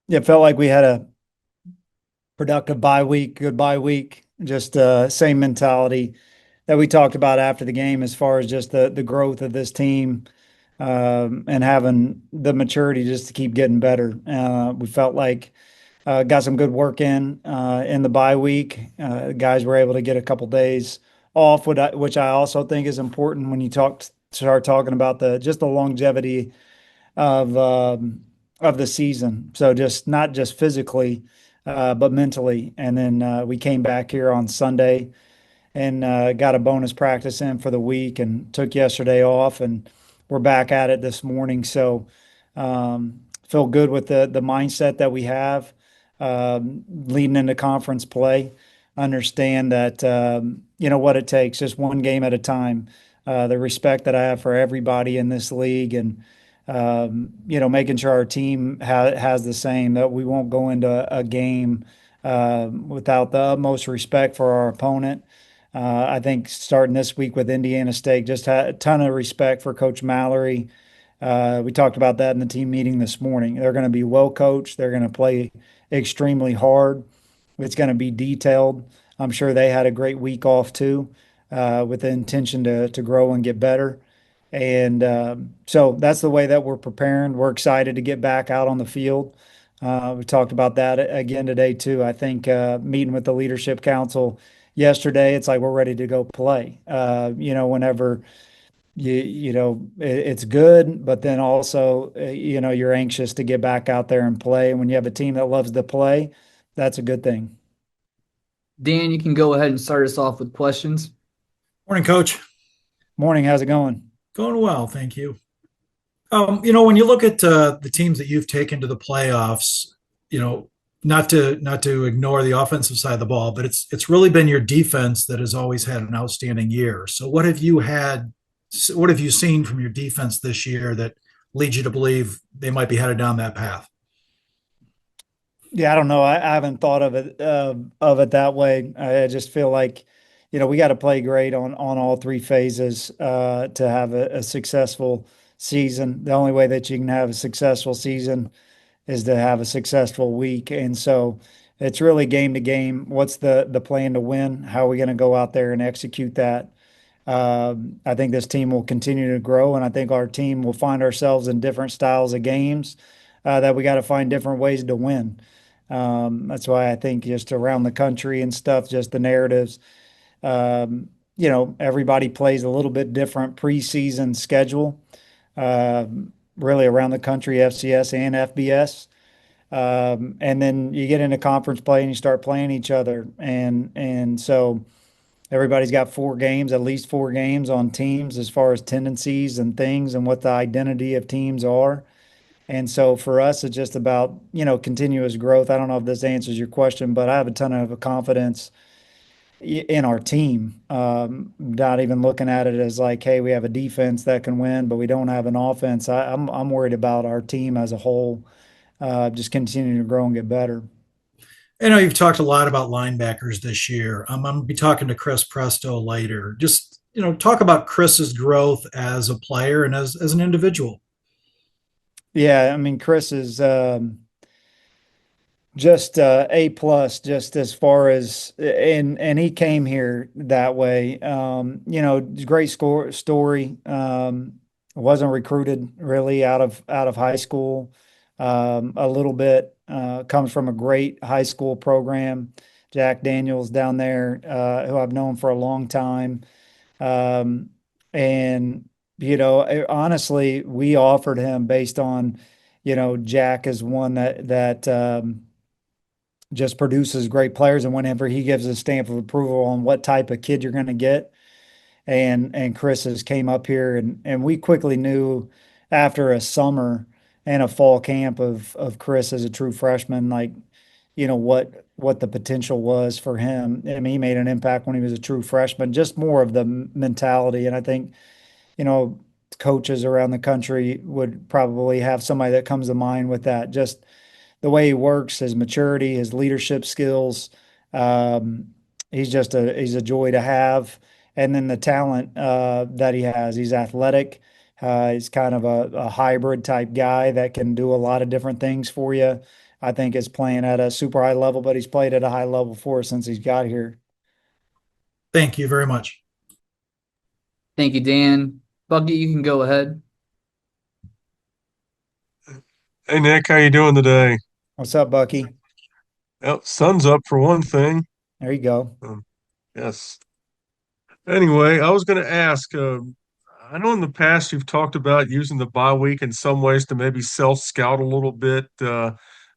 It felt like we had a productive bye week, good bye week, just same mentality that we talked about after the game as far as just the growth of this team and having the maturity just to keep getting better. We felt like got some good work in the bye week. Guys were able to get a couple days off, which I also think is important when you start talking about the just the longevity of um, of the season. So just not just physically, but mentally. And then we came back here on Sunday and got a bonus practice in for the week and took yesterday off, and we're back at it this morning. So feel good with the mindset that we have leading into conference play. Understand that you know what it takes, just one game at a time. The respect that I have for everybody in this league, and you know, making sure our team has the same, that we won't go into a game without the utmost respect for our opponent. I think starting this week with Indiana State, just had a ton of respect for Coach Mallory. We talked about that in the team meeting this morning. They're going to be well coached. They're going to play extremely hard. It's going to be detailed. I'm sure they had a great week off too, with the intention to grow and get better. And so that's the way that we're preparing. We're excited to get back out on the field. We talked about that again today too. I think meeting with the leadership council yesterday, it's like we're ready to go play. You know, whenever it's good, but then also you know, you're anxious to get back out there and play. And when you have a team that loves to play, that's a good thing. Dan, you can go ahead and start us off with questions. Morning, Coach. Morning, how's it going? Going well, thank you. When you look at the teams that you've taken to the playoffs, you know, not to ignore the offensive side of the ball, but it's really been your defense that has always had an outstanding year. So what have you seen from your defense this year that leads you to believe they might be headed down that path? Yeah, I don't know. I haven't thought of it that way. I just feel like, you know, we got to play great on all three phases to have a successful season. The only way that you can have a successful season is to have a successful week. And so it's really game to game. What's the plan to win? How are we going to go out there and execute that? I think this team will continue to grow, and I think our team will find ourselves in different styles of games that we got to find different ways to win. That's why I think just around the country and stuff, just the narratives, you know, everybody plays a little bit different preseason schedule, really around the country, FCS and FBS. And then you get into conference play and you start playing each other. And so everybody's got 4 games, at least 4 games on teams as far as tendencies and things and what the identity of teams are. And so for us, it's just about, you know, continuous growth. I don't know if this answers your question, but I have a ton of confidence in our team. Not even looking at it as like, hey, we have a defense that can win, but we don't have an offense. I'm worried about our team as a whole, just continuing to grow and get better. I know you've talked a lot about linebackers this year. I'm going to be talking to Chris Presto later. Just, talk about Chris's growth as a player and as an individual. Yeah, I mean, Chris is just A plus, just as far as and he came here that way. You know, great score story. Wasn't recruited really out of high school. A little bit comes from a great high school program. Jack Daniels down there, who I've known for a long time. Um, and you know, honestly, we offered him based on, you know, Jack is one that just produces great players, and whenever he gives a stamp of approval on what type of kid you're going to get, and Chris has came up here, and we quickly knew after a summer and a fall camp of Chris as a true freshman, like, you know, what the potential was for him. I mean, he made an impact when he was a true freshman, just more of the mentality. And I think, you know, coaches around the country would probably have somebody that comes to mind with that. Just the way he works, his maturity, his leadership skills. Um, he's a joy to have. And then the talent that he has. He's athletic. He's kind of a hybrid type guy that can do a lot of different things for you. I think is playing at a super high level, but he's played at a high level for us since he's got here. Thank you very much. Thank you, Dan. Bucky, you can go ahead. Hey Nick, how you doing today? What's up, Bucky? Well, sun's up for one thing. There you go. Um, yes. Anyway, I was going to ask. I know in the past you've talked about using the bye week in some ways to maybe self-scout a little bit.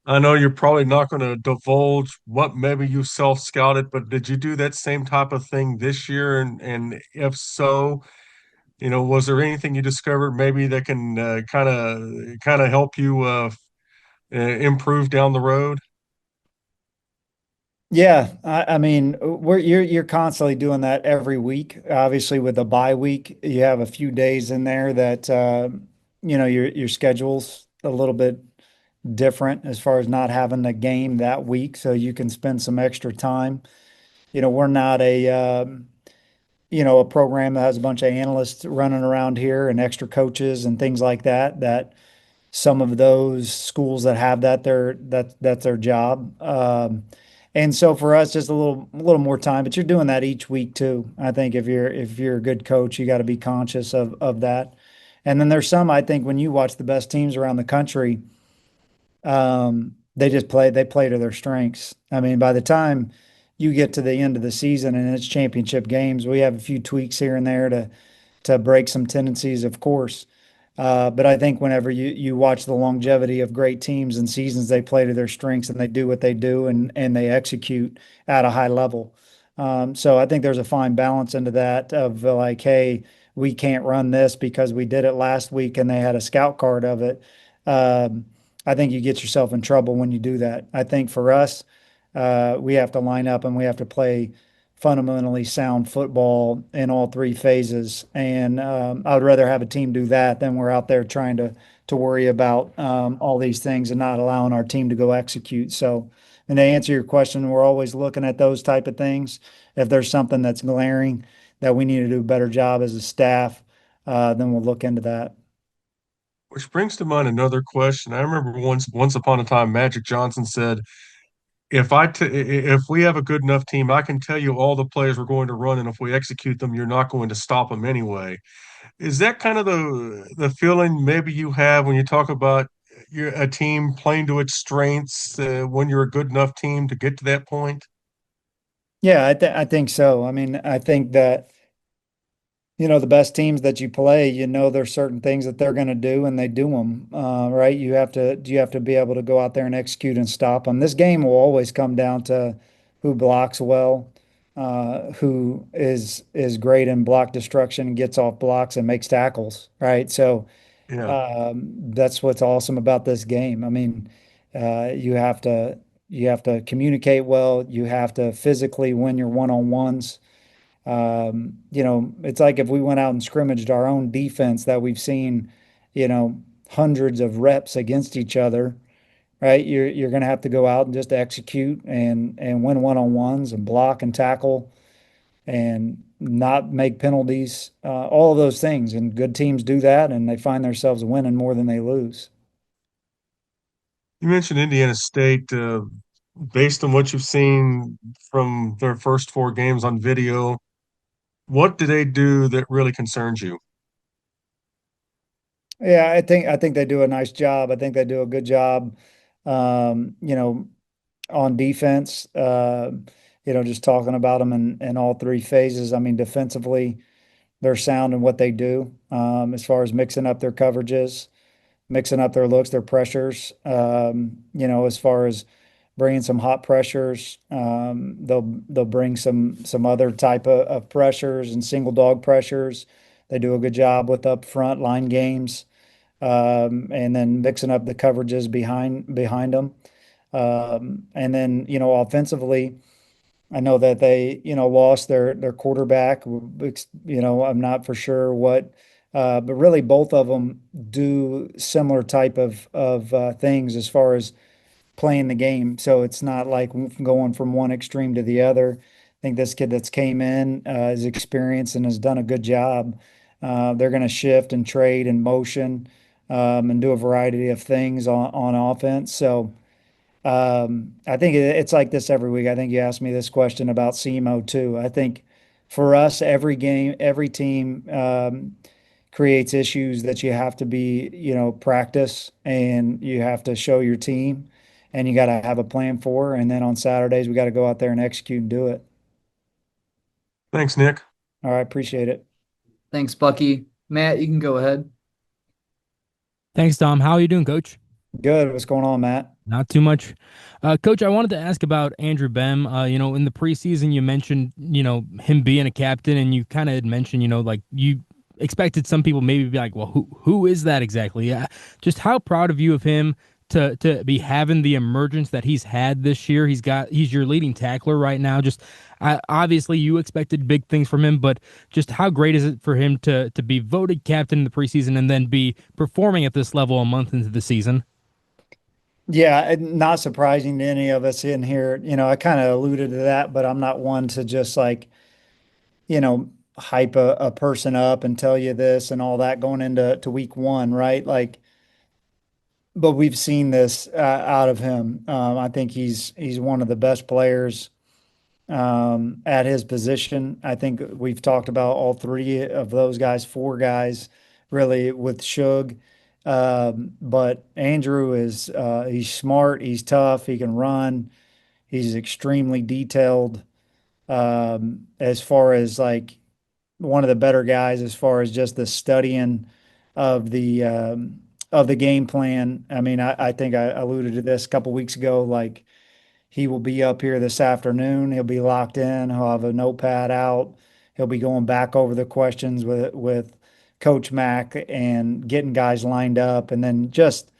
I know you're probably not going to divulge what maybe you self-scouted, but did you do that same type of thing this year? And if so, was there anything you discovered maybe that can kind of help you improve down the road? Yeah, I mean, you're constantly doing that every week. Obviously, with the bye week, you have a few days in there that your schedule's a little bit different as far as not having the game that week, so you can spend some extra time. We're not a program that has a bunch of analysts running around here and extra coaches and things like that. That some of those schools that have that's their job. And so for us, just a little more time, but you're doing that each week too. I think if you're a good coach, you got to be conscious of that. And then there's some, I think, when you watch the best teams around the country, they play to their strengths. I mean, by the time you get to the end of the season and it's championship games, we have a few tweaks here and there to break some tendencies, of course. But I think whenever you watch the longevity of great teams and seasons, they play to their strengths and they do what they do and they execute at a high level. So I think there's a fine balance into that of like, hey, we can't run this because we did it last week and they had a scout card of it. Um, I think you get yourself in trouble when you do that. I think for us, we have to line up and we have to play fundamentally sound football in all three phases. And I would rather have a team do that than we're out there trying to worry about all these things and not allowing our team to go execute. So, and to answer your question, we're always looking at those type of things. If there's something that's glaring that we need to do a better job as a staff, then we'll look into that. Which brings to mind another question. I remember once upon a time, Magic Johnson said, if we have a good enough team, I can tell you all the plays we're going to run, and if we execute them, you're not going to stop them anyway." Is that kind of the feeling maybe you have when you talk about a team playing to its strengths when you're a good enough team to get to that point? Yeah, I think so. I mean, I think that the best teams that you play, there's certain things that they're going to do and they do them, right? You have to be able to go out there and execute and stop them. This game will always come down to who blocks well, who is great in block destruction and gets off blocks and makes tackles, right? So Yeah. that's what's awesome about this game. I mean, you have to communicate well. You have to physically win your one-on-ones. It's like if we went out and scrimmaged our own defense that we've seen, hundreds of reps against each other, right? You're going to have to go out and just execute and win one-on-ones and block and tackle and not make penalties, all of those things. And good teams do that, and they find themselves winning more than they lose. You mentioned Indiana State. Based on what you've seen from their first four games on video, what do they do that really concerns you? Yeah, I think they do a nice job. I think they do a good job, um, you know, on defense. Just talking about them in all three phases. I mean, defensively, they're sound in what they do, as far as mixing up their coverages, mixing up their looks, their pressures. As far as bringing some hot pressures, they'll bring some other type of pressures and single dog pressures. They do a good job with up front line games, and then mixing up the coverages behind them. And then, offensively, I know that they, lost their quarterback. I'm not for sure what, but really both of them do similar type of things as far as playing the game. So it's not like going from one extreme to the other. I think this kid that's came in is experienced and has done a good job. They're going to shift and trade and motion, and do a variety of things on offense. So I think it's like this every week. I think you asked me this question about SEMO too. I think for us, every game, every team creates issues that you have to be, practice and you have to show your team and you got to have a plan for. And then on Saturdays, we got to go out there and execute and do it. Thanks, Nick. All right, appreciate it. Thanks, Bucky. Matt, you can go ahead. Thanks, Tom. How are you doing, Coach? Good. What's going on, Matt? Not too much. Coach, I wanted to ask about Andrew Bem. In the preseason, you mentioned, him being a captain, and you kind of had mentioned, like you expected some people maybe be like, well, who is that exactly? Just how proud of you of him to be having the emergence that he's had this year. He's your leading tackler right now. Just obviously, you expected big things from him, but just how great is it for him to be voted captain in the preseason and then be performing at this level a month into the season? Yeah, not surprising to any of us in here. I kind of alluded to that, but I'm not one to just like, hype a person up and tell you this and all that going into week one, right? Like, but we've seen this out of him. I think he's one of the best players at his position. I think we've talked about all three of those guys, four guys, really with Shug. But Andrew is he's smart, he's tough, he can run, he's extremely detailed. As far as like one of the better guys, as far as just the studying of the game plan. I mean, I think I alluded to this a couple weeks ago. Like he will be up here this afternoon. He'll be locked in. He'll have a notepad out. He'll be going back over the questions with Coach Mack and getting guys lined up, and then just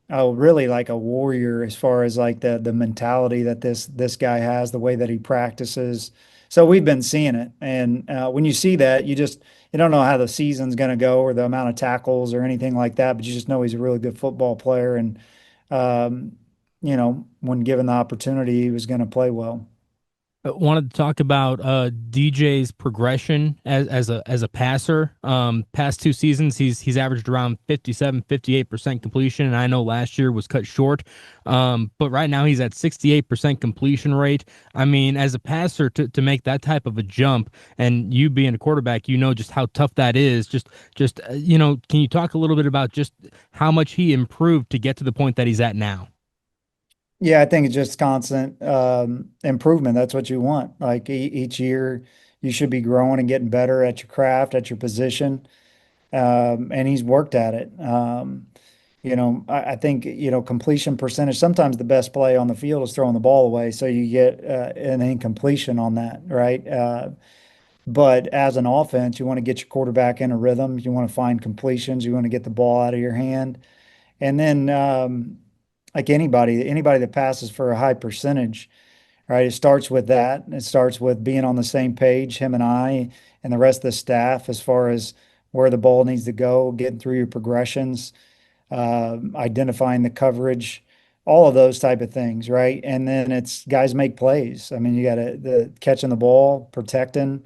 really like a warrior as far as like the mentality that this guy has, the way that he practices. So we've been seeing it, and when you see that, you don't know how the season's going to go or the amount of tackles or anything like that, but you just know he's a really good football player, and um, when given the opportunity, he was going to play well. Wanted to talk about DJ's progression as a passer. Past two seasons, he's averaged around 57, 58% completion, and I know last year was cut short. But right now he's at 68% completion rate. I mean, as a passer to make that type of a jump, and you being a quarterback, you know just how tough that is. Can you talk a little bit about just how much he improved to get to the point that he's at now? Yeah, I think it's just constant improvement. That's what you want. Like each year, you should be growing and getting better at your craft, at your position. And he's worked at it. I think, completion percentage, sometimes the best play on the field is throwing the ball away. So you get an incompletion on that, right? But as an offense, you want to get your quarterback in a rhythm. You want to find completions. You want to get the ball out of your hand. And then, like anybody that passes for a high percentage, right? It starts with that. It starts with being on the same page, him and I, and the rest of the staff, as far as where the ball needs to go, getting through your progressions, identifying the coverage, all of those type of things, right? And then it's guys make plays. I mean, you got the catching the ball, protecting.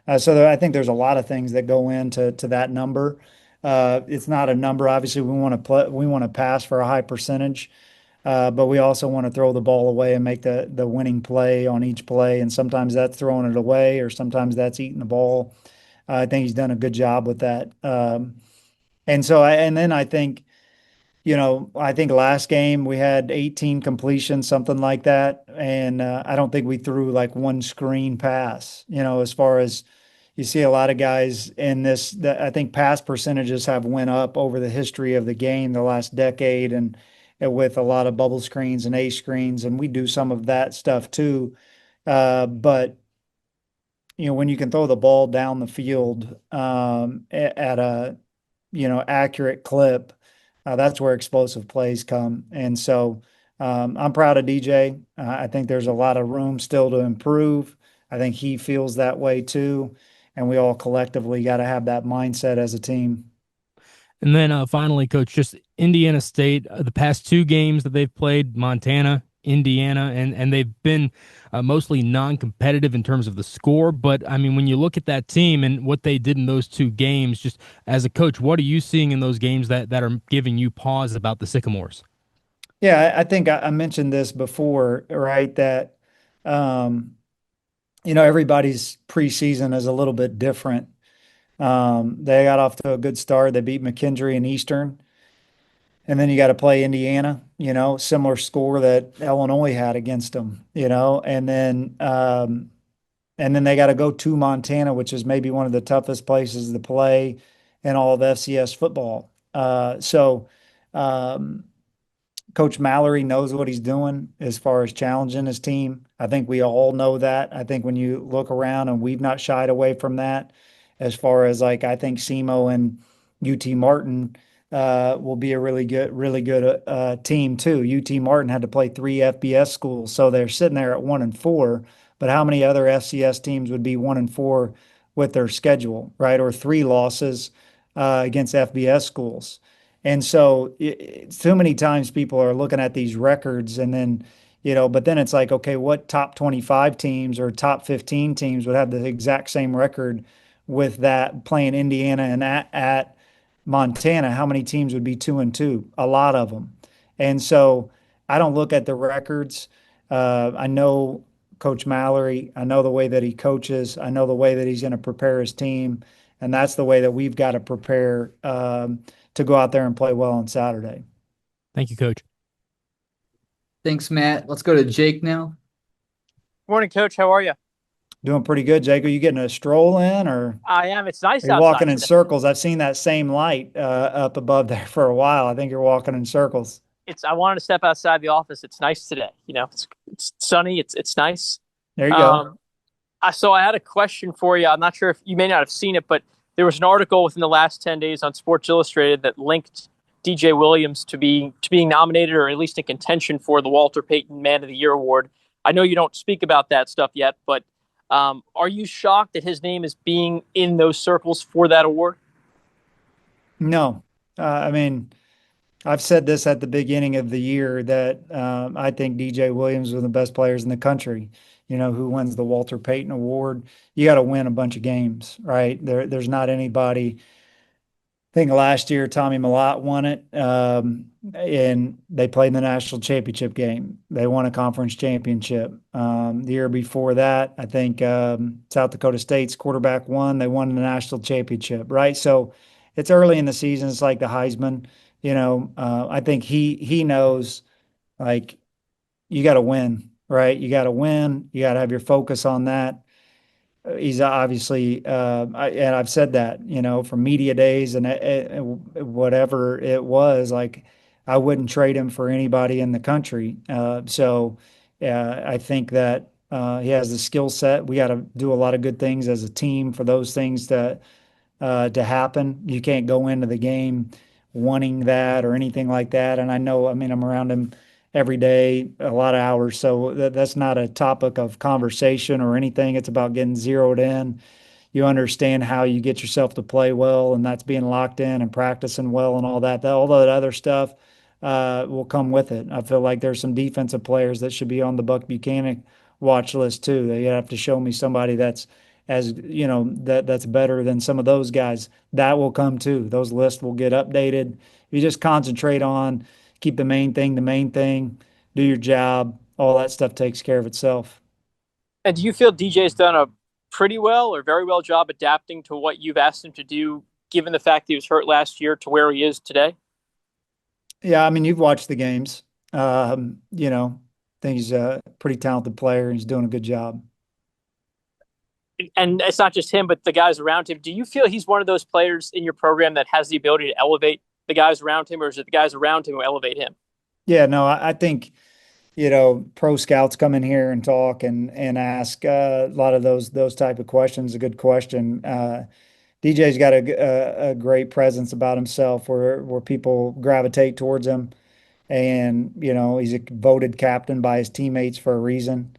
I think there's a lot of things that go into that number. It's not a number. Obviously, we want to pass for a high percentage, but we also want to throw the ball away and make the winning play on each play. And sometimes that's throwing it away, or sometimes that's eating the ball. I think he's done a good job with that. And then I think last game we had 18 completions, something like that. And I don't think we threw like one screen pass, as far as you see a lot of guys in this, that I think pass percentages have went up over the history of the game the last decade and with a lot of bubble screens and A screens. And we do some of that stuff too. But when you can throw the ball down the field at a accurate clip, that's where explosive plays come. And so I'm proud of DJ. I think there's a lot of room still to improve. I think he feels that way too. And we all collectively got to have that mindset as a team. And then finally, Coach, just Indiana State, the past two games that they've played, Montana, Indiana, and they've been mostly non-competitive in terms of the score. But I mean, when you look at that team and what they did in those two games, just as a coach, what are you seeing in those games that are giving you pause about the Sycamores? Yeah, I think I mentioned this before, right? That everybody's preseason is a little bit different. They got off to a good start. They beat McKendree and Eastern, and then you got to play Indiana, similar score that Illinois had against them, and then they got to go to Montana, which is maybe one of the toughest places to play in all of FCS football. So um, Coach Mallory knows what he's doing as far as challenging his team. I think we all know that. I think when you look around, and we've not shied away from that, as far as like I think SEMO and UT Martin will be a really good team too. UT Martin had to play three FBS schools, so they're sitting there at 1-4. But how many other FCS teams would be 1-4 with their schedule, right? Or three losses against FBS schools. And so too many times people are looking at these records and then, but then it's like, okay, what top 25 teams or top 15 teams would have the exact same record with that playing Indiana and at Montana? How many teams would be 2-2? A lot of them. And so I don't look at the records. I know Coach Mallory. I know the way that he coaches. I know the way that he's going to prepare his team. And that's the way that we've got to prepare to go out there and play well on Saturday. Thank you, Coach. Thanks, Matt. Let's go to Jake now. Morning, Coach. How are you? Doing pretty good, Jake. Are you getting a stroll in, or I am. It's nice are you outside walking in today. circles? I've seen that same light up above there for a while. I think you're walking in circles. I wanted to step outside the office. It's nice today. It's sunny. It's nice. There you go. So I had a question for you. I'm not sure if you may not have seen it, but there was an article within the last 10 days on Sports Illustrated that linked DJ Williams to being nominated or at least in contention for the Walter Payton Man of the Year award. I know you don't speak about that stuff yet, but are you shocked that his name is being in those circles for that award? No, I mean, I've said this at the beginning of the year that I think DJ Williams was one of the best players in the country. Who wins the Walter Payton Award? You got to win a bunch of games, right? There's not anybody. I think last year Tommy Mellott won it, and they played in the national championship game. They won a conference championship. The year before that, I think South Dakota State's quarterback won. They won the national championship, right? So it's early in the season. It's like the Heisman. I think he knows like you got to win, right? You got to win. You got to have your focus on that. He's obviously, and I've said that, from media days and whatever it was, like I wouldn't trade him for anybody in the country. So I think that he has the skill set. We got to do a lot of good things as a team for those things to happen. You can't go into the game wanting that or anything like that. And I know, I mean, I'm around him every day, a lot of hours. So that's not a topic of conversation or anything. It's about getting zeroed in. You understand how you get yourself to play well, and that's being locked in and practicing well and all that. All that other stuff will come with it. I feel like there's some defensive players that should be on the Buck Buchanan watch list too. They have to show me somebody that's that's better than some of those guys. That will come too. Those lists will get updated. You just concentrate on keep the main thing, do your job. All that stuff takes care of itself. And do you feel DJ's done a pretty well or very well job adapting to what you've asked him to do, given the fact he was hurt last year to where he is today? Yeah, I mean, you've watched the games. I think he's a pretty talented player and he's doing a good job. And it's not just him, but the guys around him. Do you feel he's one of those players in your program that has the ability to elevate the guys around him, or is it the guys around him who elevate him? Yeah, no, I think pro scouts come in here and talk and ask a lot of those type of questions. A good question. DJ's got a great presence about himself where people gravitate towards him, and he's a voted captain by his teammates for a reason.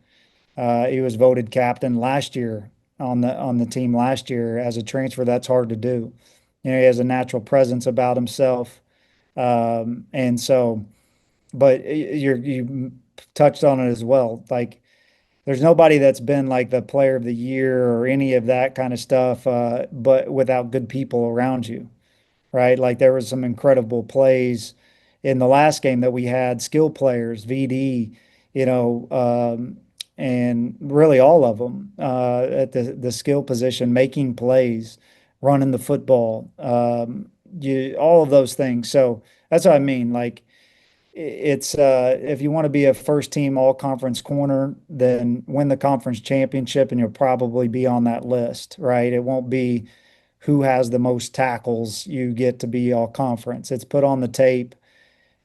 He was voted captain last year on the team last year as a transfer. That's hard to do. He has a natural presence about himself, and so. But you touched on it as well. Like, there's nobody that's been like the player of the year or any of that kind of stuff, but without good people around you, right? Like there was some incredible plays in the last game that we had skill players, VD, you know, and really all of them at the skill position, making plays, running the football, all of those things. So that's what I mean. Like it's if you want to be a first team all conference corner, then win the conference championship and you'll probably be on that list, right? It won't be who has the most tackles, you get to be all conference. It's put on the tape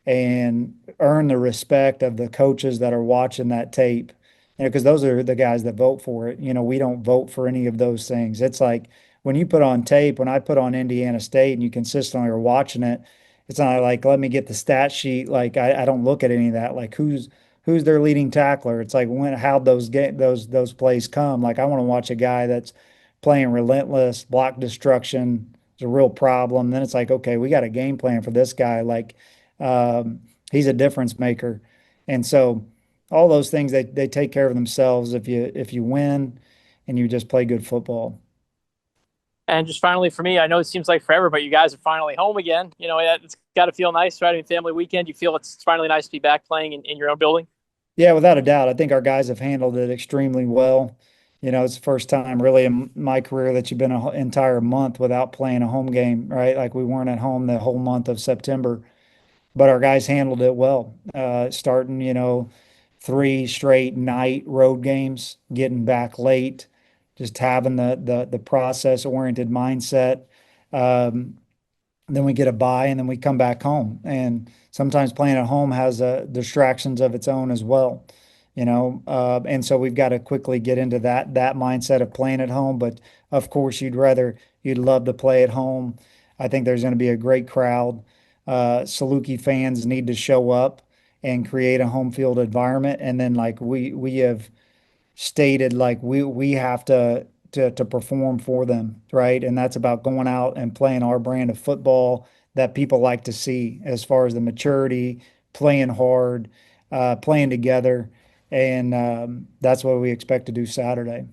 and earn the respect of the coaches that are watching that tape. You know, because those are the guys that vote for it. You know, we don't vote for any of those things. It's like when you put on tape, when I put on Indiana State and you consistently are watching it, it's not like let me get the stat sheet. Like I don't look at any of that. Like who's their leading tackler? It's like when how those plays come. Like I want to watch a guy that's playing relentless, block destruction is a real problem. Then it's like, okay, we got a game plan for this guy. Like he's a difference maker. And so all those things they take care of themselves if you win and you just play good football. And just finally for me, I know it seems like forever, but you guys are finally home again. You know, it's got to feel nice, right? I mean, family weekend, you feel it's finally nice to be back playing in your own building. Yeah, without a doubt. I think our guys have handled it extremely well. You know, it's the first time really in my career that you've been an entire month without playing a home game, right? Like we weren't at home the whole month of September, but our guys handled it well. Starting, you know, three straight night road games, getting back late, just having the process oriented mindset. Um, then we get a bye and then we come back home. And sometimes playing at home has distractions of its own as well, you know. And so we've got to quickly get into that mindset of playing at home. But of course, you'd love to play at home. I think there's going to be a great crowd. Saluki fans need to show up and create a home field environment. And then like we have stated like we have to perform for them, right? And that's about going out and playing our brand of football that people like to see as far as the maturity, playing hard, playing together, and that's what we expect to do Saturday.